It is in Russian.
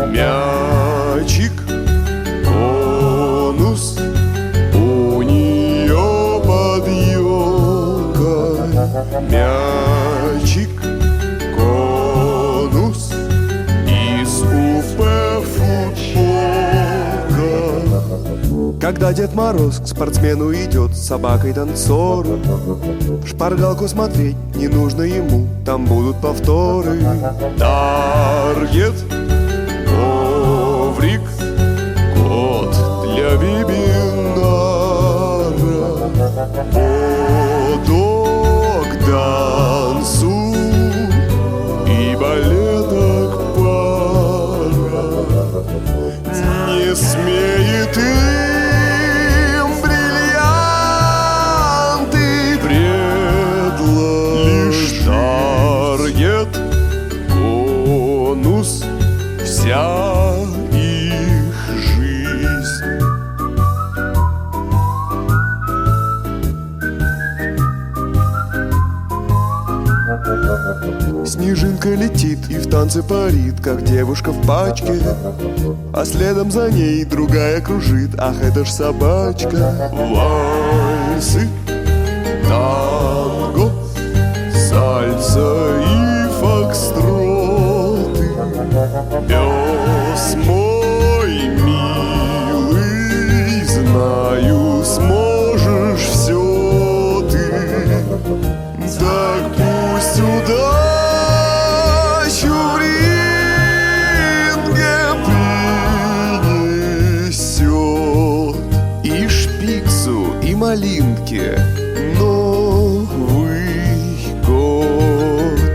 Мячик, конус, у нее под елкой. Мячик, конус, из УП футболка. Когда Дед Мороз к спортсмену идет с собакой-танцором, шпаргалку смотреть не нужно ему, там будут повторы. Таргет, коврик, кот для вебинара, ходок, дансу и балеток пара. Не смеет им бриллианты предложить. Лишь таргет, конус, вся их жизнь. Снежинка летит и в танце парит, как девушка в пачке, а следом за ней другая кружит. Ах, это ж собачка. Вальсы, танго, сальса и фокстроты. Пес мой милый, знаю, сможешь все ты. Так пусть удачу в ринге принесет и Шпицу, и Малинке Новый год.